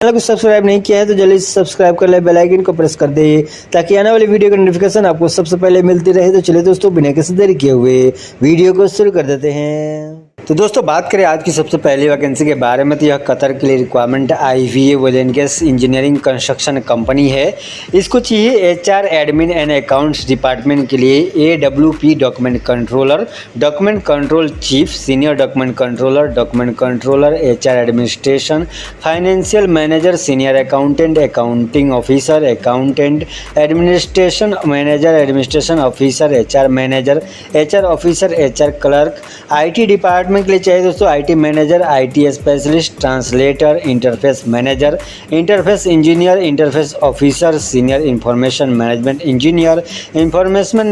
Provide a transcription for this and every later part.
Channel को subscribe नहीं किया है तो जल्दी से सब्सक्राइब कर ले, बेल आइकन को प्रेस कर दे ताकि आने वाली वीडियो की नोटिफिकेशन आपको सबसे पहले मिलती रहे। तो चलिए दोस्तों, बिना किसी देरी किए हुए वीडियो को शुरू कर देते हैं। तो दोस्तों, बात करें आज की सबसे पहली वैकेंसी के बारे में, तो यह कतर के लिए requirement IVA oil and gas engineering construction company है। इसको चाहिए HR admin and accounts department के लिए AWP document control chief, senior document controller HR administration, financial manager, senior accountant, accounting officer, accountant, administration manager, administration officer, HR manager, HR officer, HR clerk. IT department के लिए चाहिए दोस्तों IT manager, IT specialist, translator, interface manager, interface engineer, interface officer, senior information management engineer, information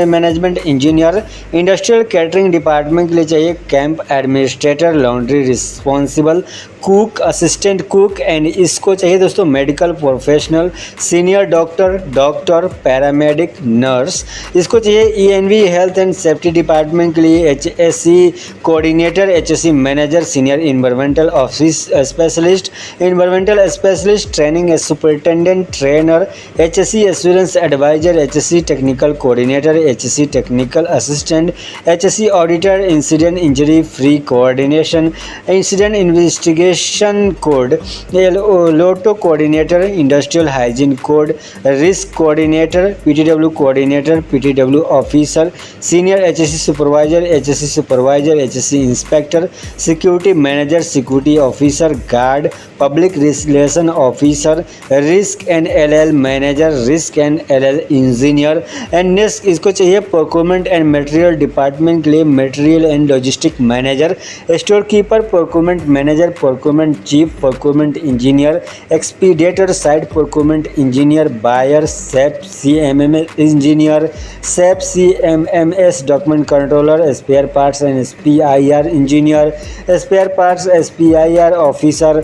management engineer. Industrial catering department के लिए चाहिए camp administrator, laundry responsible, cook, assistant cook. And इसको चाहिए दोस्तों medical professional, senior doctor, paramedic, nurse. इसको चाहिए ENV health and safety department के लिए HSE coordinator, HSE manager, senior environmental office specialist, training superintendent, trainer, HSE assurance adviser, HSE technical coordinator, HSE technical assistant, HSE auditor, incident injury free coordination, incident investigation code, LOTO coordinator, industrial hygiene code, risk coordinator, PTW officer, senior HSE supervisor, HSE inspector, security manager, security officer, guard, public relation officer, risk and LL manager, risk and LL engineer. And next इसको चाहिए procurement and material department के लिए material and logistic manager, store keeper, procurement manager, procurement chief, procurement engineer, expediter, site procurement engineer, buyer, SAP CMMS engineer, SAP CMMS document controller, spare parts and SPIR engineer, spare parts SPIR officer,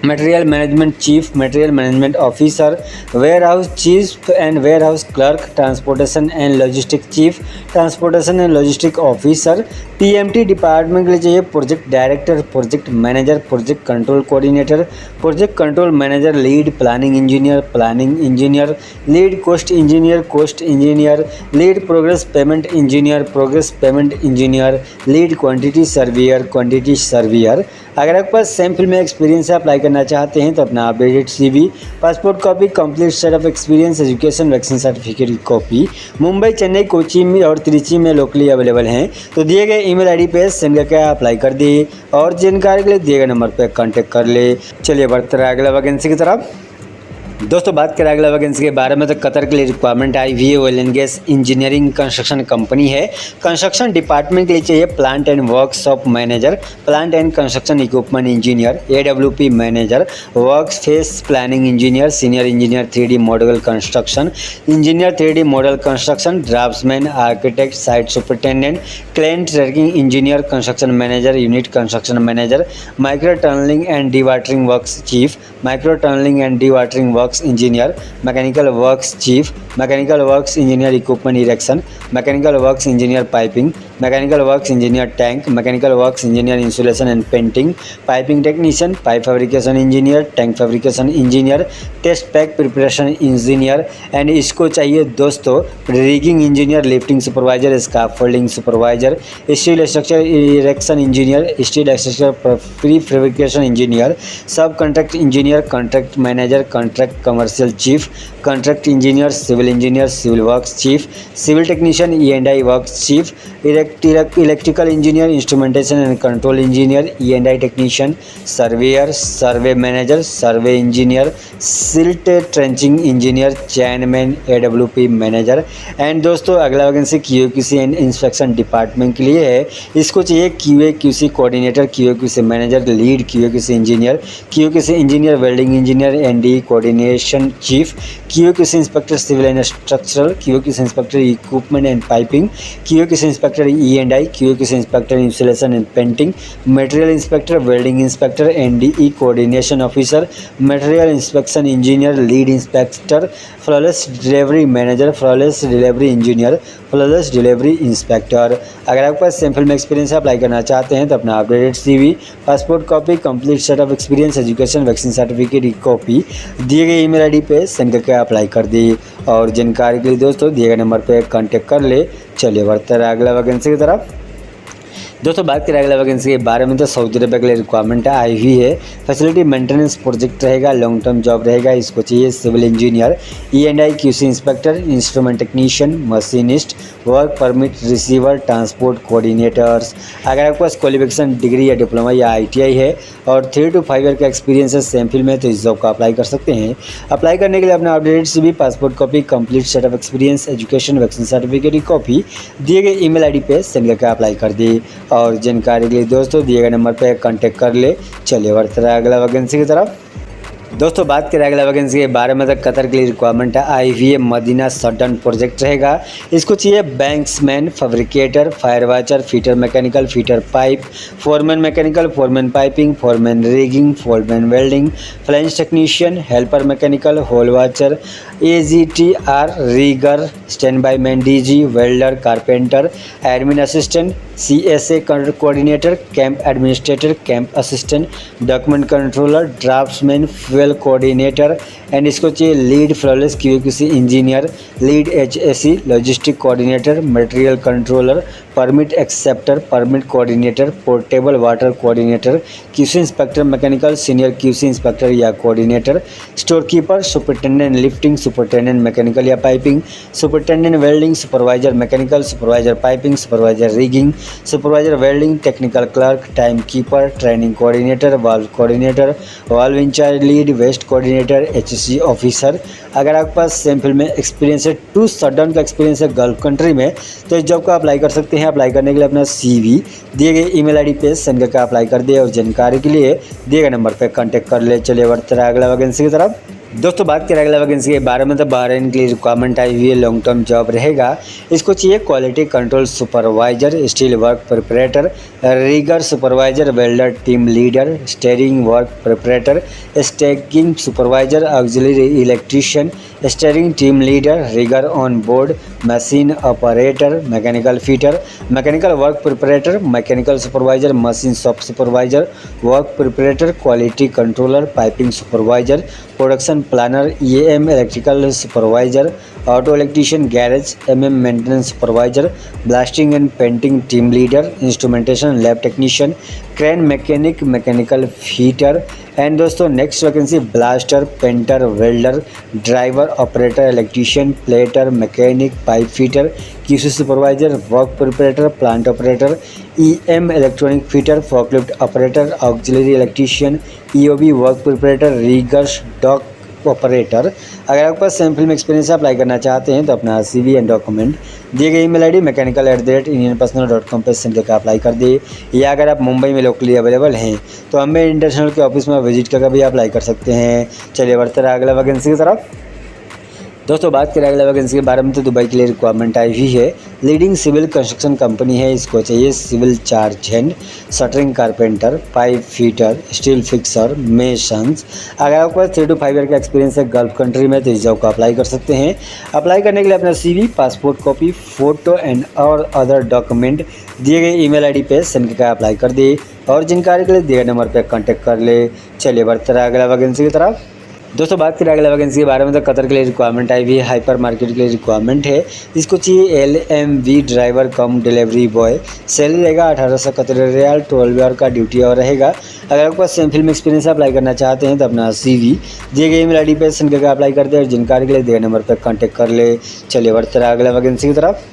material management chief, material management officer, warehouse chief and warehouse clerk, transportation and logistic chief, transportation and logistic officer. PMT department के लिए चाहिए project director, project manager, project control coordinator, project control manager, lead planning engineer, lead cost engineer, lead progress payment engineer, lead quantity surveyor. अगर आपके पास same field में experience है, apply करना चाहते हैं तो अपना updated CV, passport copy, complete set of experience, education, vaccine certificate की कॉपी मुंबई, चेन्नई, कोची में और त्रिची में लोकली अवेलेबल हैं। तो दिए गए ईमेल ID पे सेंड करके अप्लाई कर दिए और जानकारी के लिए दिए गए नंबर पर कांटेक्ट कर ले। चलिए बढ़ते रहे अगला वैकेंसी की तरफ। दोस्तों, बात करें अगला वैकेंसी के बारे में, तो कतर के लिए requirement IVA oil and gas engineering construction company है। कंस्ट्रक्शन डिपार्टमेंट के लिए चाहिए plant and workshop manager, plant and construction equipment engineer, AWP manager, work face planning engineer, senior engineer 3D model construction engineer, 3D model construction, draftsman, architect, site superintendent, client tracking engineer, construction manager, unit construction manager, micro tunnelling and dewatering works chief, micro tunnelling and dewatering works engineer, mechanical works chief, mechanical works engineer equipment erection, mechanical works engineer piping, mechanical works engineer tank, mechanical works engineer insulation and painting, piping technician, pipe fabrication engineer, tank fabrication engineer, test pack preparation engineer. And इसको चाहिए दोस्तों rigging engineer, lifting supervisor, scaffolding supervisor, steel structure erection engineer, steel structure pre fabrication engineer, sub contract engineer, contract manager, contract commercial chief, contract engineer, civil works chief, civil technician E&I works chief, electrical engineer, instrumentation and control engineer, E&I technician, surveyor, survey manager, survey engineer, silt trenching engineer, chainman, AWP manager. And दोस्तों, अगला vacancy QA/QC and inspection department के लिए है। इसको चाहिए QA/QC coordinator, QA/QC manager, lead QA/QC engineer, welding engineer, NDE coordination chief, QA/QC inspector civil and structural, QA/QC inspector equipment and piping, QA/QC inspector E&I, QA/QC inspector, installation and painting, material inspector, welding inspector, NDE coordination officer, material inspection engineer, lead inspector, flawless delivery manager, flawless delivery engineer, flawless delivery inspector. अगर आपके पास simple में experience है, apply करना चाहते हैं तो अपना updated CV, passport copy, complete set of experience, education, vaccine certificate की कॉपी दिए गए ईमेल आईडी पे सेंड करके अप्लाई कर दी। और जानकारी के लिए दोस्तों दिए गए नंबर पे कांटेक्ट कर ले। चलिए बढ़ते हैं अगला वैकेंसी की तरफ। दोस्तों बात करें अगला वैकेंसी के बारे में तो सऊदी अरब के लिए रिक्वायरमेंट आई हुई है। फैसिलिटी मेंटेनेंस प्रोजेक्ट रहेगा, लॉन्ग टर्म जॉब रहेगा। इसको चाहिए civil engineer, E&I QC inspector, instrument technician, machinist, work permit receiver, transport coordinators. अगर आपके पास क्वालिफिकेशन डिग्री या डिप्लोमा या ITI है और 3 to 5 ईयर का एक्सपीरियंस है सेम फील्ड में तो इस जॉब का अप्लाई कर सकते हैं। अप्लाई करने के लिए अपना updated CV, passport copy, complete set of experience, education, vaccine certificate की कॉपी दिए गए ईमेल आईडी पे सेंड करके अप्लाई कर दी। और जानकारी के लिए दोस्तों दिए गए नंबर पे कांटेक्ट कर ले। चलिए बढ़ते हैं अगला वैकेंसी की तरफ। दोस्तों बात करें अगला वैकेंसी के बारे में तो कतर के लिए रिक्वायरमेंट आई हुई है। मदीना सडन प्रोजेक्ट रहेगा। इसको चाहिए banksman, fabricator, fire watcher, fitter mechanical, fitter pipe, foreman mechanical, foreman piping, foreman rigging, foreman welding, flange technician, helper mechanical, hole watcher, AGTR, rigger, stand by man, DG, welder, carpenter, admin assistant, CSA coordinator, camp administrator, camp assistant, document controller, draftsman, fuel coordinator and इसको चाहिए lead flawless QA/QC engineer, lead HSE logistic coordinator, material controller, permit acceptor, permit coordinator, portable water coordinator, QC inspector mechanical, senior QC inspector या coordinator, store keeper, superintendent lifting, superintendent mechanical या piping, superintendent welding, supervisor mechanical, supervisor piping, supervisor rigging, supervisor welding, technical clerk, time keeper, training coordinator, valve coordinator, valve incharge, lead waste coordinator, HSE officer. अगर आपके पास same field में experience है, two shutdown का experience है gulf country में तो इस जॉब का अप्लाई कर सकते हैं। अप्लाई करने के लिए अपना CV दिए गए ईमेल आईडी पे सेंड करके अप्लाई कर दिए और जानकारी के लिए दिए गए नंबर पे कांटेक्ट कर ले। चलिए बढ़ते हैं अगला वैकेंसी की तरफ। दोस्तों बात करें अगला वैकेंसी के बारे में तो बहरीन के लिए रिक्वायरमेंट आई हुई है। लॉन्ग टर्म जॉब रहेगा। इसको चाहिए quality control supervisor, steel work preparator, rigger supervisor, welder team leader, steering work preparator, stacking supervisor, auxiliary electrician, steering team leader, rigger on board, machine operator, mechanical fitter, mechanical work preparator, mechanical supervisor, machine shop supervisor, work preparator, quality controller, piping supervisor, production planner, EAM electrical supervisor, auto electrician, garage MM maintenance supervisor, blasting and painting team leader, instrumentation lab technician, crane mechanic, mechanical fitter and दोस्तों next vacancy blaster, painter, welder, driver, operator, electrician, plater, mechanic, pipe fitter, QC supervisor, work preparator, plant operator, EM electronic fitter, forklift operator, auxiliary electrician, EOB work preparator, riggers dock operator. अगर आपके पास same field में experience है, apply करना चाहते हैं तो अपना CV एंड डॉक्यूमेंट दिए गए ईमेल आईडी mechanical@indianpersonal.com पे सेंड करके अप्लाई कर दिए। या अगर आप मुंबई में लोकली अवेलेबल हैं तो हमें इंटरनेशनल के ऑफिस में विजिट करके भी अप्लाई कर सकते हैं। चलिए बढ़ते रहे अगला वैकेंसी की तरफ। दोस्तों बात करें अगला वैकेंसी के बारे में तो दुबई के लिए रिक्वायरमेंट आई हुई है। लीडिंग सिविल कंस्ट्रक्शन कंपनी है। इसको चाहिए civil charge hand, shuttering carpenter, pipe fitter, steel fixer, masons. अगर आपके पास 3 to 5 ईयर का एक्सपीरियंस है गल्फ कंट्री में तो इस जॉब को अप्लाई कर सकते हैं। अप्लाई करने के लिए अपना CV, passport copy, photo and और अदर डॉक्यूमेंट दिए गए ईमेल आईडी पे सेंड करके अप्लाई कर दिए और जानकारी के लिए दिए गए नंबर पर कॉन्टैक्ट कर ले। चलिए बढ़ते रहे अगला वैकेंसी की तरफ। दोस्तों बात करें अगला वैकेंसी के बारे में तो कतर के लिए रिक्वायरमेंट आई हुई है। हाइपर मार्केट के लिए रिक्वायरमेंट है। इसको चाहिए LMV ड्राइवर कम डिलीवरी बॉय। सैलरी रहेगा 1871 रियाल, 12 आवर का ड्यूटी और रहेगा। अगर आपके पास सेम फील्ड में एक्सपीरियंस अप्लाई करना चाहते हैं तो अपना CV दिए गए ईमेल आईडी पे सेंड करके अप्लाई कर दे और जानकारी के लिए दिए नंबर पर कॉन्टैक्ट कर ले। चलिए बढ़ते रहे अगला वैकेंसी की तरफ।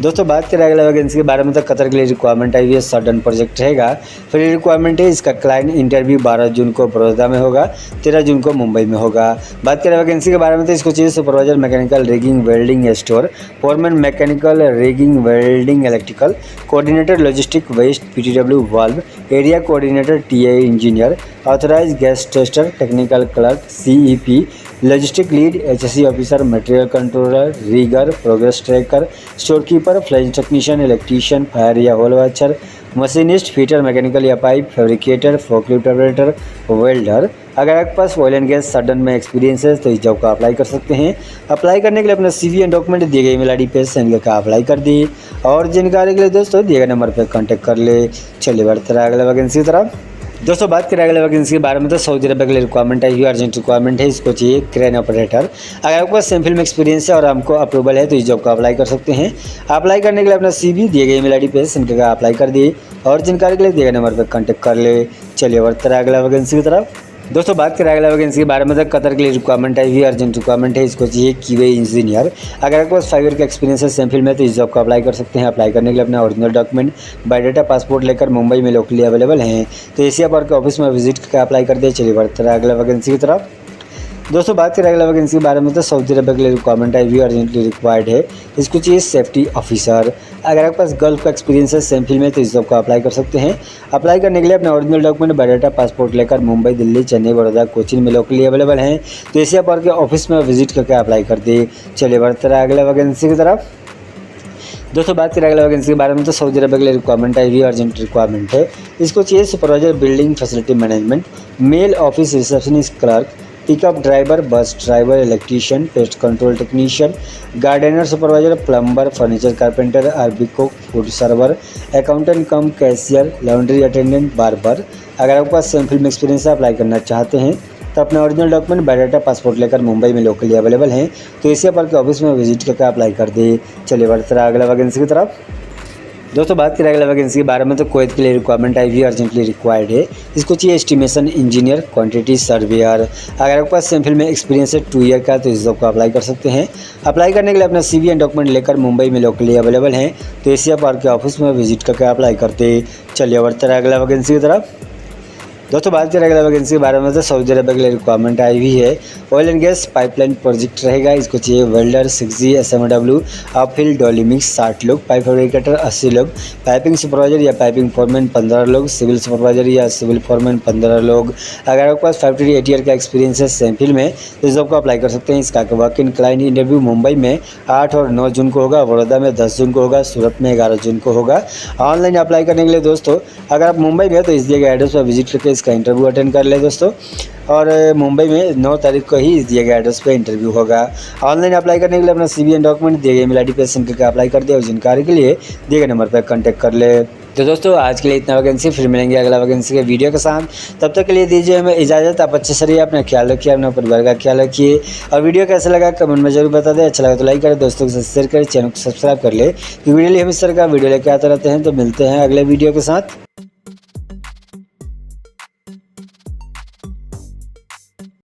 दोस्तों बात करें अगला वैकेंसी के बारे में तो कतर के लिए रिक्वायरमेंट आई हुई है। सडन प्रोजेक्ट रहेगा। फिर रिक्वायरमेंट है। इसका क्लाइंट इंटरव्यू 12 जून को बड़ौदा में होगा, 13 जून को मुंबई में होगा। बात करें वैकेंसी के बारे में तो इसको चाहिए supervisor mechanical rigging welding store, foreman mechanical rigging welding electrical, coordinator logistic waste PTW valve, area coordinator TA engineer, authorize gas tester, technical clerk, CEP, logistic lead, HSE officer, material controller, rigger, progress tracker, store keeper, flash technician, electrician, fire या hole watcher, machinist, fitter, mechanical या pipe, fabricator, forklift operator, welder. अगर आपके पास oil and gas सडन में experience है तो इस जॉब का अप्लाई कर सकते हैं। अप्लाई करने के लिए अपना CV एंड डॉक्यूमेंट दिए गए ईमेल ID पे सेंड करके अप्लाई कर दिए और जानकारी के लिए दोस्तों दिए गए नंबर पर कॉन्टैक्ट कर ले। चलिए बढ़ते रहे अगले वैकेंसी की तरफ। दोस्तों बात करें अगले वैकेंसी के बारे में तो सऊदी अरब के लिए रिक्वायरमेंट है, अर्जेंट रिक्वायरमेंट है। इसको चाहिए क्रेन ऑपरेटर। अगर आपके पास सेम फील्ड में एक्सपीरियंस है और हमको अप्रूवल है तो इस जॉब को अप्लाई कर सकते हैं। अप्लाई करने के लिए अपना CV दिए गए ईमेल ID पे सेंड करके अप्लाई कर दिए और जानकारी के लिए दिए गए नंबर पर कॉन्टैक्ट कर ले। चलिए बढ़ते रहे अगला वैकेंसी की तरफ। दोस्तों बात करें अगला वैकेंसी के बारे में तो कतर के लिए रिक्वायरमेंट है, अर्जेंट रिक्वायरमेंट है। इसको चाहिए QA इंजीनियर। अगर आपके पास 5 ईयर का एक्सपीरियंस है सेम फील्ड में तो इस जॉब को अप्लाई कर सकते हैं। अप्लाई करने के लिए अपना ओरिजिनल डॉक्यूमेंट, बायोडाटा, पासपोर्ट लेकर मुंबई में लोकली अवेलेबल हैं तो एशिया पार्क के ऑफिस में विजिट करके अप्लाई कर दे। चलिए बढ़ते रहे अगला वैकेंसी की तरफ। दोस्तों बात करें अगला वैकेंसी के बारे में तो सऊदी अरब के लिए रिक्वायरमेंट है, अर्जेंटली रिक्वायर्ड है। इसको चाहिए सेफ्टी ऑफिसर। अगर आपके पास गल्फ का एक्सपीरियंस है सेम फील्ड में तो इस जॉब को अप्लाई कर सकते हैं। अप्लाई करने के लिए अपना ओरिजिनल डॉक्यूमेंट, बायोडाटा, पासपोर्ट लेकर मुंबई, दिल्ली, चेन्नई, बड़ौदा, कोचिन में लोकली अवेलेबल हैं तो एशिया पार्क के ऑफिस में विजिट करके अप्लाई कर दे। चलिए बढ़ते रहे अगला वैकेंसी की तरफ। दोस्तों बात करें अगला वैकेंसी के बारे में तो सऊदी अरब के लिए रिक्वायरमेंट है, अर्जेंट रिक्वायरमेंट है। इसको चाहिए supervisor building facility management, male office receptionist clerk, pickup driver, bus driver, electrician, pest control technician, gardener supervisor, plumber, furniture carpenter, आरबी cook, food server, accountant cum cashier, laundry attendant, barber. अगर आपके पास same field में experience है, apply करना चाहते हैं तो अपना ओरिजिनल डॉक्यूमेंट, बायोडाटा, पासपोर्ट लेकर मुंबई में लोकली अवेलेबल हैं तो एशिया पार्क के ऑफिस में विजिट करके अप्लाई कर दे। चलिए बढ़ते रहे अगला वैकेंसी की तरफ। दोस्तों बात करें अगला वैकेंसी के बारे में तो कुवैत के लिए रिक्वायरमेंट है, अर्जेंटली रिक्वायर्ड है। इसको चाहिए एस्टिमेशन इंजीनियर, क्वांटिटी सर्वेयर। अगर आपके पास सेम फील्ड में एक्सपीरियंस है 2 ईयर का तो इस जॉब को अप्लाई कर सकते हैं। अप्लाई करने के लिए अपना CV एंड डॉक्यूमेंट लेकर मुंबई में लोकली अवेलेबल हैं तो एशिया पार्क के ऑफिस में विजिट करके अप्लाई करते। चलिए बढ़ते रहे अगला वैकेंसी की तरफ। दोस्तों बात करें अगला वैकेंसी के बारे में तो सऊदी अरब के लिए रिक्वायरमेंट आई हुई है, oil and gas pipeline project रहेगा। इसको चाहिए welder 6G SMW, uphill Dolly mix 60 लोग, पाइप फैब्रिकेटर 80 लोग, पाइपिंग सुपरवाइजर या पाइपिंग फोरमैन 15 लोग, सिविल सुपरवाइजर या सिविल फोरमैन 15 लोग। अगर आपके पास 5 to 8 ईयर का एक्सपीरियंस है सेम फील्ड में तो इस जॉब को अप्लाई कर सकते हैं। इसका work in client interview Mumbai में 8 और 9 जून को होगा, बड़ौदा में 10 जून को होगा, सूरत में 11 जून को होगा। ऑनलाइन अप्लाई करने के लिए दोस्तों अगर आप मुंबई में तो इस दिए गए एड्रेस पर विजिट करके इसका इंटरव्यू अटेंड कर ले दोस्तों। और मुंबई में 9 तारीख को ही इस दिए गए एड्रेस पे इंटरव्यू होगा। ऑनलाइन अप्लाई करने के लिए अपना CV एंड डॉक्यूमेंट दिए गए ईमेल ID पे सेंड करके अप्लाई कर दे और जानकारी के लिए दिए गए नंबर पर कॉन्टैक्ट कर ले। तो दोस्तों आज के लिए इतना वैकेंसी, फिर मिलेंगे अगला वैकेंसी के वीडियो के साथ। तब तक के लिए दीजिए हमें इजाज़त। आप अच्छे से रहिए, अपना ख्याल रखिए, अपना परिवार का ख्याल रखिए और वीडियो कैसा लगा कमेंट में जरूर बता दें। अच्छा लगा तो लाइक करें, दोस्तों के साथ शेयर करें, चैनल को सब्सक्राइब कर ले। वीडियो लिए हम इस तरह का वीडियो लेके आते रहते हैं। तो मिलते हैं अगले वीडियो के साथ।